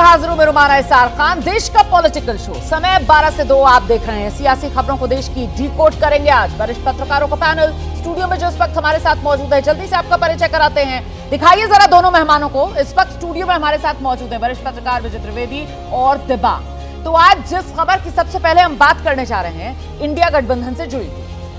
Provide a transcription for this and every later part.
हाजिर हूं, मैं रुमाना इसार खान। देश का पॉलिटिकल शो समय 12 से 2 आप देख रहे हैं। सियासी खबरों को देश की डिकोड करेंगे आज वरिष्ठ पत्रकारों का पैनल स्टूडियो में जो इस वक्त हमारे साथ मौजूद है। जल्दी से आपका परिचय कराते हैं, दिखाइए जरा दोनों मेहमानों को। इस वक्त स्टूडियो में हमारे साथ मौजूद है वरिष्ठ पत्रकार विजय त्रिवेदी और दिबांग। तो आज जिस खबर की सबसे पहले हम बात करने जा रहे हैं, इंडिया गठबंधन से जुड़ी।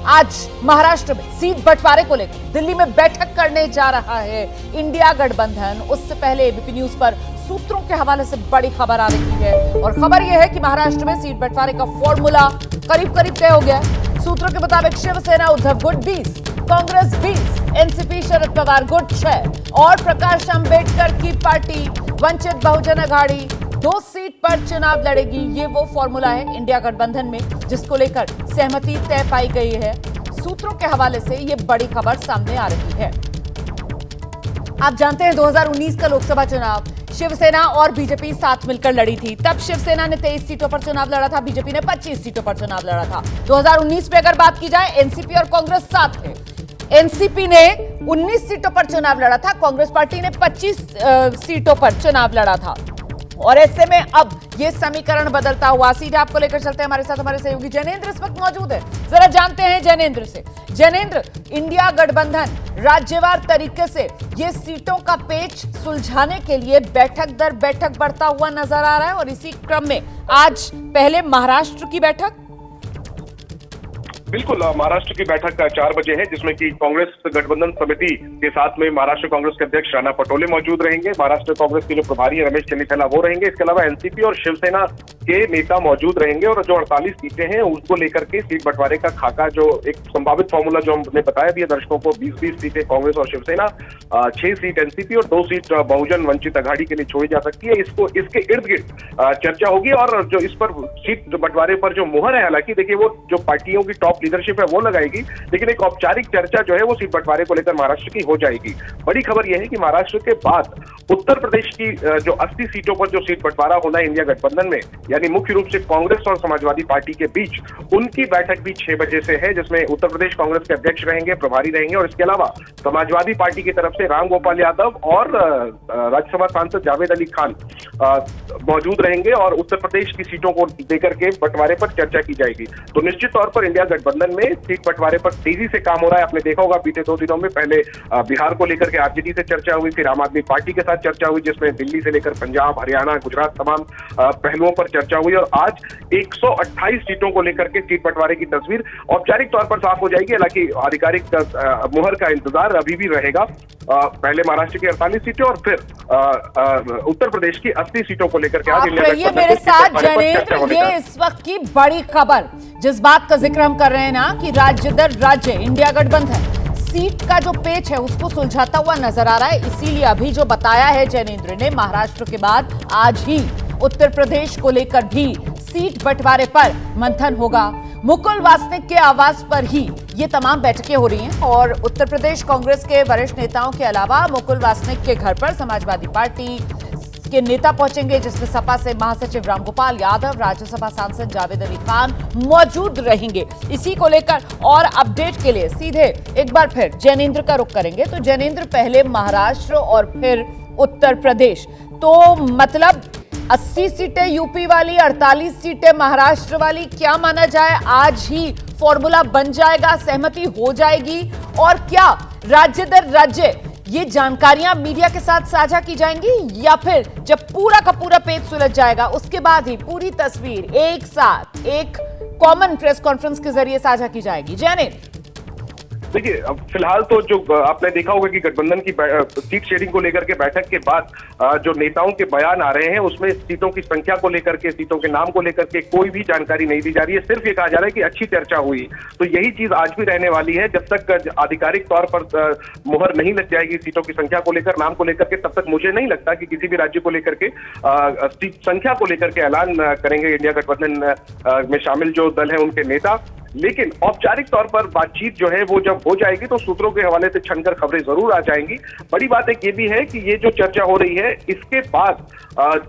आज महाराष्ट्र में सीट बंटवारे को लेकर दिल्ली में बैठक करने जा रहा है इंडिया गठबंधन। उससे पहले एबीपी न्यूज पर सूत्रों के हवाले से बड़ी खबर आ रही है और खबर यह है कि महाराष्ट्र में सीट बंटवारे का फॉर्मूला करीब करीब तय हो गया है। सूत्रों के मुताबिक शिवसेना उद्धव गुट 20, कांग्रेस 20, एनसीपी शरद पवार गुट 6 और प्रकाश अंबेडकर की पार्टी वंचित बहुजन अघाड़ी 2 सीट पर चुनाव लड़ेगी। ये वो फॉर्मूला है इंडिया गठबंधन में जिसको लेकर सहमति तय पाई गई है। सूत्रों के हवाले से ये बड़ी खबर सामने आ रही है। आप जानते हैं 2019 का लोकसभा चुनाव शिवसेना और बीजेपी साथ मिलकर लड़ी थी। तब शिवसेना ने 23 सीटों पर चुनाव लड़ा था, बीजेपी ने 25 सीटों पर चुनाव लड़ा था। 2019 में अगर बात की जाए, एनसीपी और कांग्रेस साथ थे। एनसीपी ने 19 सीटों पर चुनाव लड़ा था, कांग्रेस पार्टी ने 25 सीटों पर चुनाव लड़ा था। और ऐसे में अब ये समीकरण बदलता हुआ, सीधे आपको लेकर चलते हैं। हमारे साथ हमारे सहयोगी जैनेंद्र इस वक्त मौजूद है, जरा जानते हैं जैनेंद्र से। जैनेंद्र, इंडिया गठबंधन राज्यवार तरीके से ये सीटों का पेच सुलझाने के लिए बैठक दर बैठक बढ़ता हुआ नजर आ रहा है और इसी क्रम में आज पहले महाराष्ट्र की बैठक। बिल्कुल, महाराष्ट्र की बैठक 4 बजे है, जिसमें कि कांग्रेस गठबंधन समिति के साथ में महाराष्ट्र कांग्रेस के अध्यक्ष राणा पटोले मौजूद रहेंगे। महाराष्ट्र कांग्रेस के जो प्रभारी है रमेश चन्नीथला वो रहेंगे। इसके अलावा एनसीपी और शिवसेना के नेता मौजूद रहेंगे और जो 48 सीटें हैं उनको लेकर के सीट बंटवारे का खाका, जो एक संभावित फॉर्मूला जो हमने बताया भी है दर्शकों को, 20-20 सीटें कांग्रेस और शिवसेना, 6 सीट एनसीपी और 2 सीट बहुजन वंचित अघाड़ी के लिए छोड़ी जा सकती है। इसके इर्द गिर्द चर्चा होगी और जो इस पर सीट बंटवारे पर जो मुहर है, हालांकि देखिए वो जो पार्टियों की टॉप लीडरशिप है वो लगाएगी, लेकिन एक औपचारिक चर्चा जो है वो सीट बंटवारे को लेकर महाराष्ट्र की हो जाएगी। बड़ी खबर यह है कि महाराष्ट्र के बाद उत्तर प्रदेश की जो 80 सीटों पर जो सीट बंटवारा होना है इंडिया गठबंधन में, यानी मुख्य रूप से कांग्रेस और समाजवादी पार्टी के बीच, उनकी बैठक भी 6 बजे से है, जिसमें उत्तर प्रदेश कांग्रेस के अध्यक्ष रहेंगे, प्रभारी रहेंगे और इसके अलावा समाजवादी पार्टी की तरफ से राम गोपाल यादव और राज्यसभा सांसद जावेद अली खान मौजूद रहेंगे और उत्तर प्रदेश की सीटों को लेकर के बंटवारे पर चर्चा की जाएगी। तो निश्चित तौर पर इंडिया गठबंधन में सीट बंटवारे पर तेजी से काम हो रहा है। आपने देखा होगा बीते 2 दिनों में पहले बिहार को लेकर के आरजेडी से चर्चा हुई, फिर आम आदमी पार्टी के साथ चर्चा हुई, जिसमें दिल्ली से लेकर पंजाब, हरियाणा, गुजरात तमाम पहलुओं पर चर्चा हुई और आज 128 सीटों को लेकर के सीट बंटवारे की तस्वीर औपचारिक तौर पर साफ हो जाएगी। हालांकि आधिकारिक मुहर का इंतजार अभी भी रहेगा। पहले महाराष्ट्र की 48 सीटें और फिर उत्तर प्रदेश की 80 सीटों को लेकर के आज ये मेरे साथ जैनेंद्र, ये इस वक्त की बड़ी खबर, जिस बात का जिक्र हम कर रहे हैं ना कि राज्य दर राज्य इंडिया गठबंधन सीट का जो पेच है उसको सुलझाता हुआ नजर आ रहा है। इसीलिए अभी जो बताया है जैनेंद्र ने, महाराष्ट्र के बाद आज ही उत्तर प्रदेश को लेकर भी सीट बंटवारे पर मंथन होगा। मुकुल वासनिक के आवास पर ही ये तमाम बैठकें हो रही हैं और उत्तर प्रदेश कांग्रेस के वरिष्ठ नेताओं के अलावा मुकुल वासनिक के घर पर समाजवादी पार्टी के नेता पहुंचेंगे, जिसमें सपा से महासचिव रामगोपाल यादव, राज्यसभा सांसद जावेद अली खान मौजूद रहेंगे। इसी को लेकर और अपडेट के लिए सीधे एक बार फिर जैनेंद्र का रुख करेंगे। तो जैनेंद्र, पहले महाराष्ट्र और फिर उत्तर प्रदेश, तो मतलब 80 सीटें यूपी वाली, 48 सीटें महाराष्ट्र वाली, क्या माना जाए आज ही फॉर्मूला बन जाएगा, सहमति हो जाएगी? और क्या राज्य दर राज्य ये जानकारियां मीडिया के साथ साझा की जाएंगी या फिर जब पूरा का पूरा पेज सुलझ जाएगा उसके बाद ही पूरी तस्वीर एक साथ एक कॉमन प्रेस कॉन्फ्रेंस के जरिए साझा की जाएगी? जैनेंद्र, देखिए, अब फिलहाल तो जो आपने देखा होगा कि गठबंधन की सीट शेयरिंग को लेकर के बैठक के बाद जो नेताओं के बयान आ रहे हैं उसमें सीटों की संख्या को लेकर के, सीटों के नाम को लेकर के कोई भी जानकारी नहीं दी जा रही है। सिर्फ ये कहा जा रहा है कि अच्छी चर्चा हुई। तो यही चीज आज भी रहने वाली है। जब तक आधिकारिक तौर पर मुहर नहीं लग जाएगी सीटों की संख्या को लेकर, नाम को लेकर के, तब तक मुझे नहीं लगता कि किसी भी राज्य को लेकर के सीट संख्या को लेकर के ऐलान करेंगे इंडिया गठबंधन में शामिल जो दल है उनके नेता। लेकिन औपचारिक तौर पर बातचीत जो है वो जब हो जाएगी तो सूत्रों के हवाले से छनकर खबरें जरूर आ जाएंगी। बड़ी बात एक ये भी है कि ये जो चर्चा हो रही है इसके बाद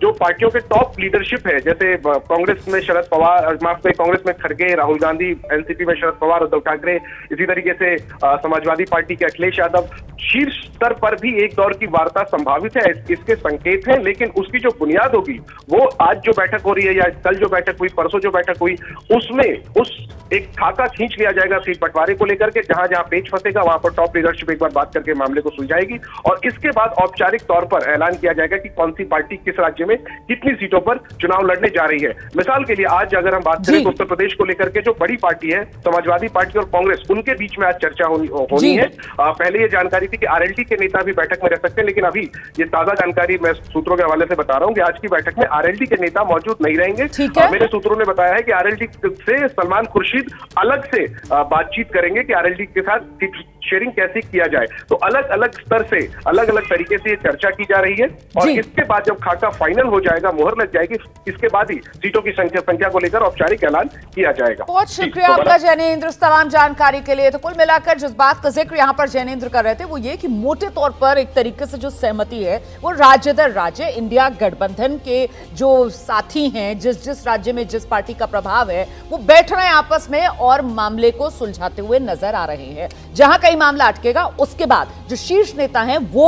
जो पार्टियों के टॉप लीडरशिप है, जैसे कांग्रेस में शरद पवार, माफ करें, कांग्रेस में खड़गे, राहुल गांधी, एनसीपी में शरद पवार, उद्धव ठाकरे, इसी तरीके से समाजवादी पार्टी के अखिलेश यादव, शीर्ष स्तर पर भी एक दौर की वार्ता संभावित है, इसके संकेत हैं। लेकिन उसकी जो बुनियाद होगी वो आज जो बैठक हो रही है या कल जो बैठक हुई, परसों जो बैठक हुई, उसमें उस एक खाका खींच लिया जाएगा सीट बंटवारे को लेकर के। जहां जहां पेच फंसेगा वहां पर टॉप लीडरशिप एक बार बात करके मामले को सुलझाएगी और इसके बाद औपचारिक तौर पर ऐलान किया जाएगा कि कौन सी पार्टी किस राज्य में कितनी सीटों पर चुनाव लड़ने जा रही है। मिसाल के लिए आज अगर हम बात करें तो उत्तर प्रदेश को लेकर के जो बड़ी पार्टी है समाजवादी पार्टी और कांग्रेस, उनके बीच में आज चर्चा होनी है। पहले ये जानकारी थी कि आरएलडी के नेता भी बैठक में रह सकते हैं, लेकिन अभी ये ताजा जानकारी मैं सूत्रों के हवाले से बता रहा हूं कि आज की बैठक में आरएलडी के नेता मौजूद नहीं रहेंगे। मेरे सूत्रों ने बताया है कि आरएलडी से सलमान खुर्शीद अलग से बातचीत करेंगे कि आरएलडी के साथ सीट शेयरिंग कैसे किया जाए। तो अलग अलग स्तर से अलग अलग तरीके से ये चर्चा की जा रही है और इसके बाद जब खाका फाइनल हो जाएगा, मुहर लग जाएगी, इसके बाद ही सीटों की संख्या को लेकर औपचारिक ऐलान किया जाएगा। बहुत शुक्रिया आपका जैनेंद्र, तमाम जानकारी के लिए। तो कुल मिलाकर जिस बात का जिक्र यहाँ पर जैनेंद्र कर रहे थे वो ये कि मोटे तौर पर एक तरीके से जो सहमति है वो राज्य दर राज्य इंडिया गठबंधन के जो साथी हैं, जिस राज्य में जिस पार्टी का प्रभाव है, वो बैठ रहे हैं आपस में और मामले को सुलझाते हुए नजर आ रहे हैं। जहां कहीं मामला अटकेगा उसके बाद जो शीर्ष नेता हैं वो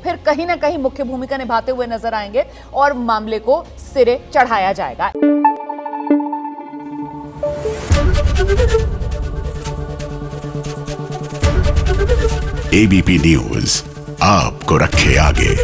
फिर कहीं ना कहीं मुख्य भूमिका निभाते हुए नजर आएंगे और मामले को सिरे चढ़ाया जाएगा। एबीपी न्यूज आपको रखे आगे।